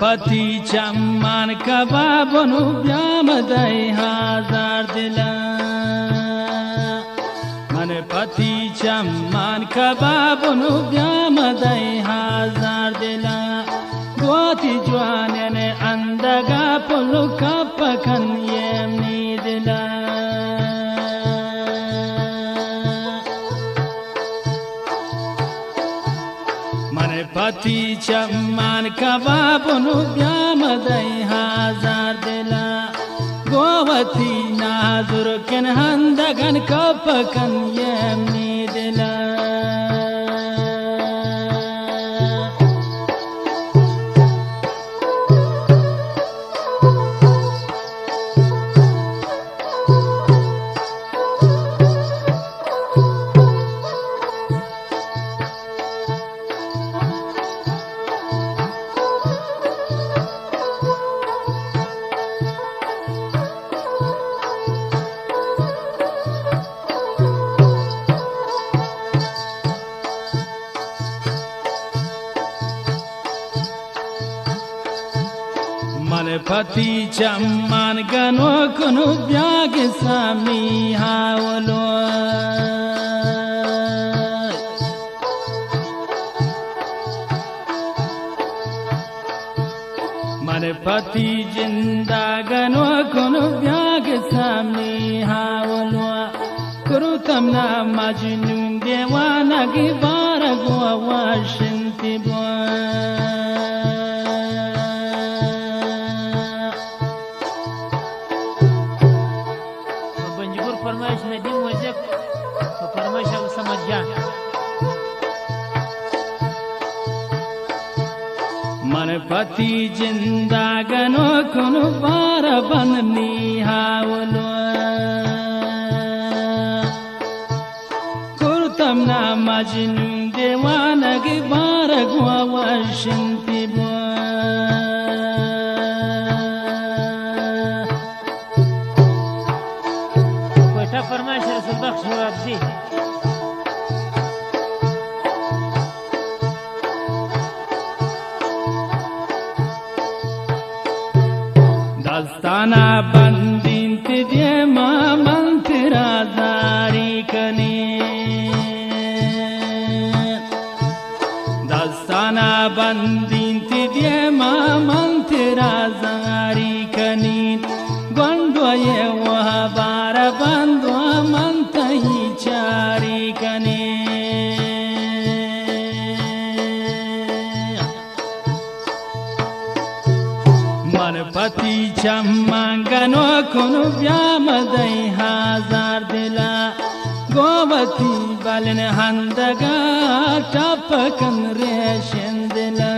pati chamman kababonu byamadai hazar dila mane pati chamman kababonu byamadai hazar dila gwati jwanene andaga pulu kapakan yemni dila pati chamman kababonu byamadai hazar dila govati nazur ken handagan kapakan yemni dila pati chamman gano kunu byag sami hawlo mane pati jinda gano kunu byag sami hawlo kurutamna majnun dewana ki baragwa washinti bo pati jinda gano kunu bara banni hawlo kurtamna majnun dewana ki baragwa washinti bo Quetta फरमाइश रसूल बख्श हो आपसी dastana bandin tije ma mantra dari kani dastana bandin tije ma mantra dari kani gondoye wa bara bandwa mantai chari kani pati chamman gano kunu byamadai hazar dila govati balen handaga tapakan reshen dila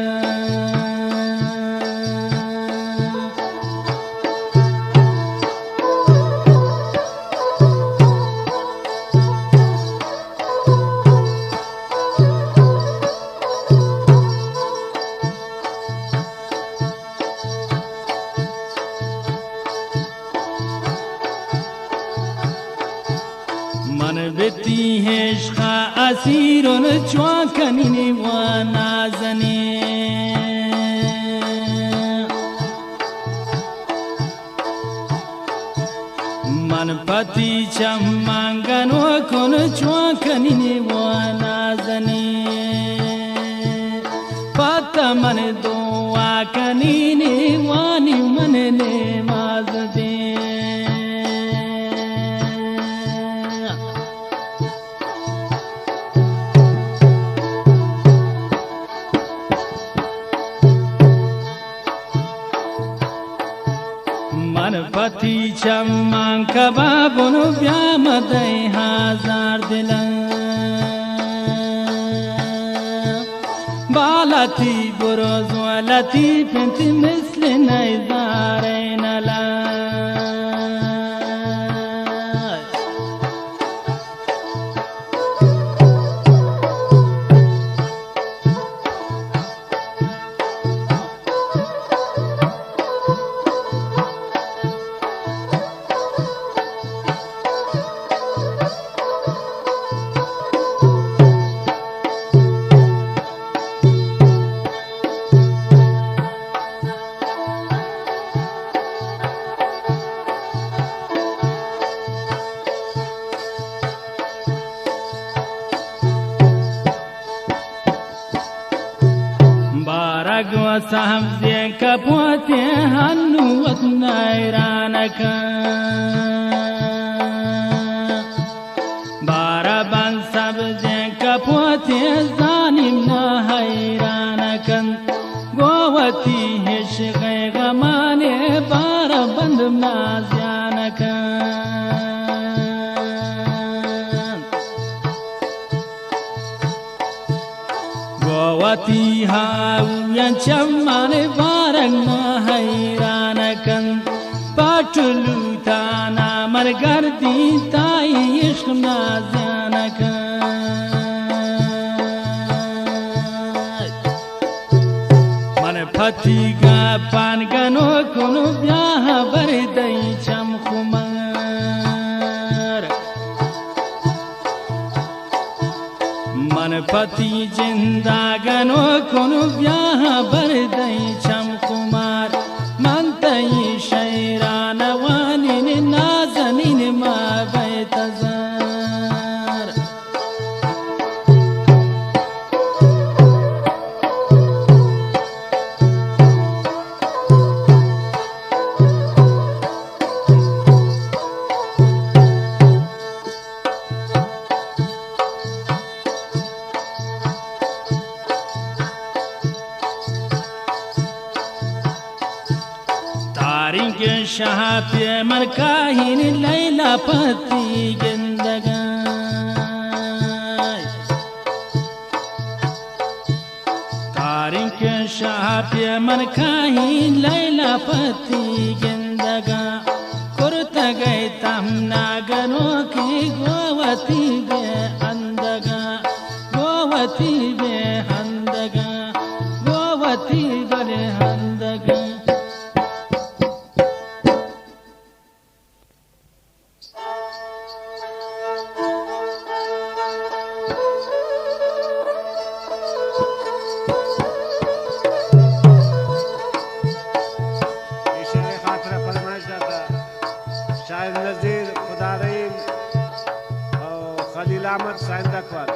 beti heshqa asirun chwakanini wa nazani man pati chamman gano kun chwakanini wa nazani pata man doa kanini wani manene mazde pati chamman kababonu byamadai hazar dila balati boroz walati pinti misli naizare nala وسهمزي كبوتي هنو وطنيرانك باربان سبزي كبوتي ظالمنا هيرانك قوتي هشغي غماني باربان مازيانك قوتي هاويا شماني بارغنا هيرانك باتلو تانا مرگردی تای عشق نازیانک من پتیگا پانگانو کنو بیاه بردی چم خمار من پتی جنداگانو کنو بیاه بردی چم خمار من تایی شیران وانین نازنین ما بیت زار तारिक शाह पे मरकाहिन लैला पति गिंदगाय तारिक शाह पे मरकाहिन लैला पति गिंदगा कुर्त गए तमना गनो की गोवती बे अंदगा गोवती बे हंदगा गोवती बे हंदगा खलीलामत साइंदकवाल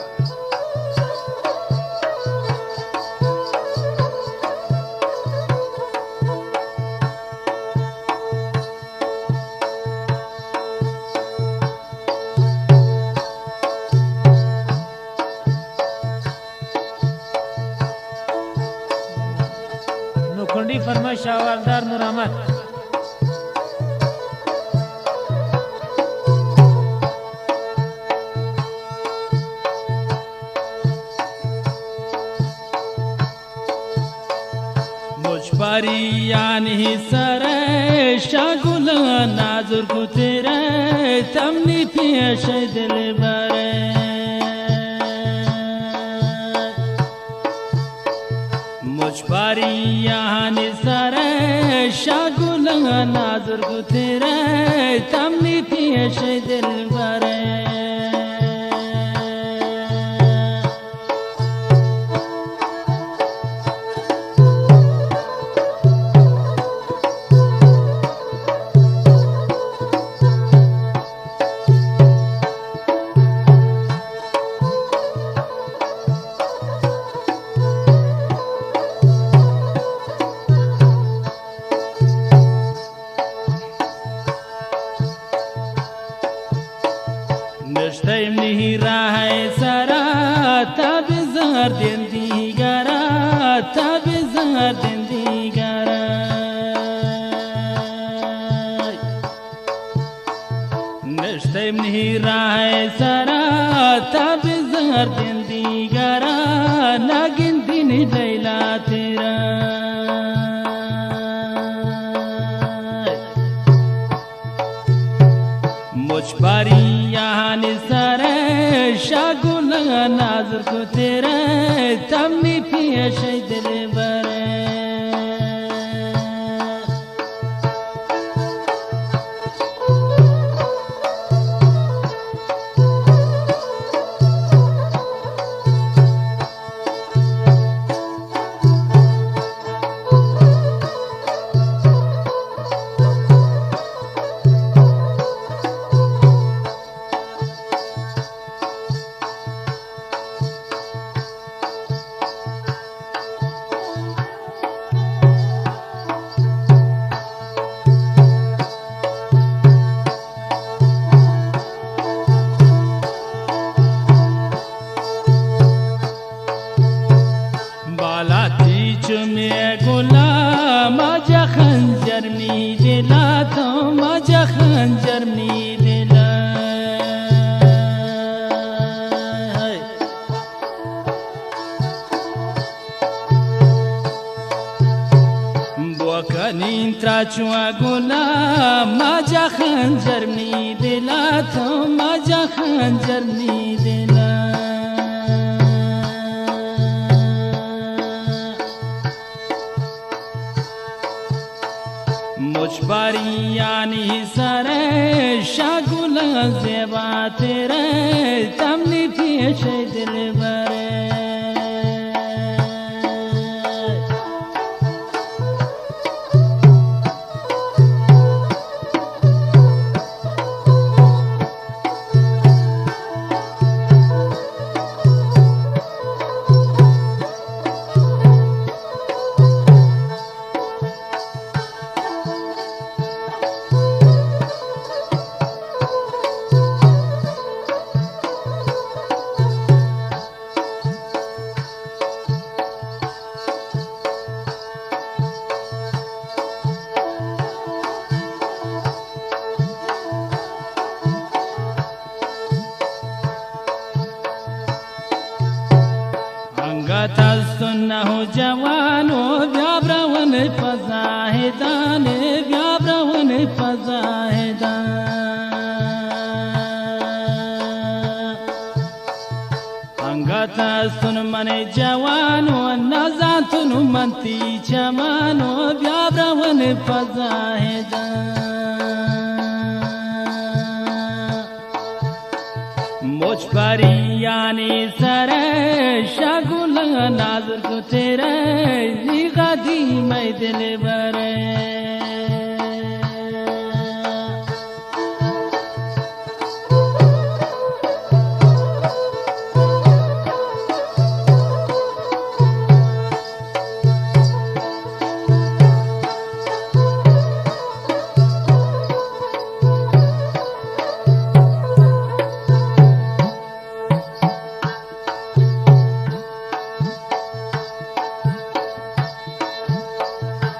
नोखंडी फरमाइश हवालदार नूर अहमद मुझपरियानी सरे शागुल नाजुर को तेरे तमनी पेश दिल बरे मुझपरियानी सरे शागुल नाजुर को तेरे तमनी पेश दिल बरे नश्तैम नहीं रहा सरा तब जहर दिन दी गरा तब जहर दिन दी गरा नश्तैम नहीं रहा सरा तब जहर दिन दी गरा नागिन दिन लैला तेरा मुझपरियान सरे शागुल नाजुर को तेरे तमनी पेश दिल बरे تو مجا خنجر منی دلا بوکنین تراچوا گولا مجا خنجر منی دلا تو مجا خنجر منی دلا مجبریانی سر شگولا زیبا تیره تمنی پیش دل بره تستنه جوانو بیابرون فزاهدان بیابرون فزاهدان انگت استن من جوانو نزاتن منتی چمانو بیابرون فزاهدان مجبریانی سر شگولا نازر کو تیرے نیغادی میں دل برے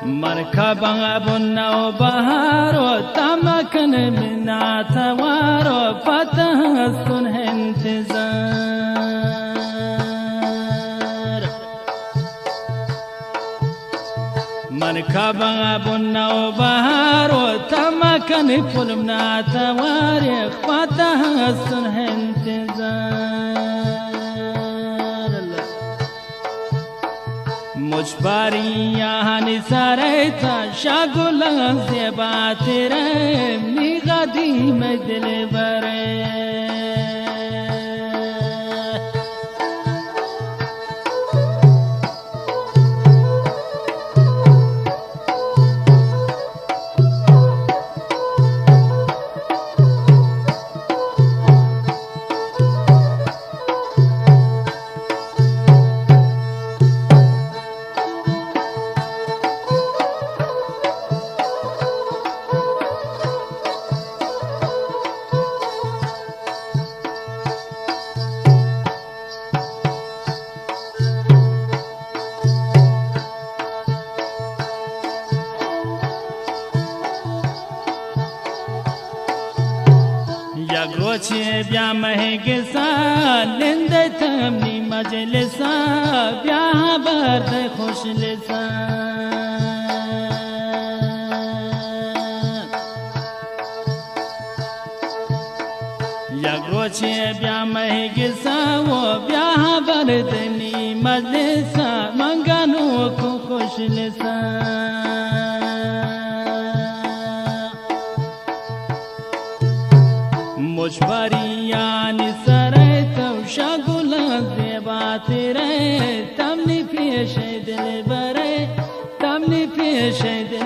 مركبا بنا وبهار تمكن منا توار فتحسن انتظار مركبا بنا وبهار تمكن فلمنا توار فتحسن انتظار مجبریانی سر تا شگولا زیبا تیره میغادی میں دل بره یگروچه بیا مهگسا لنده تمنی مجلسا بیا برد خوش لسا یگروچه بیا مهگسا و بیا برد نی مجلسا منگانو کو خوش لسا مجبریانی سر تو شگولا زیبا تیره تمنی پیش دل بره تمنی پیش دل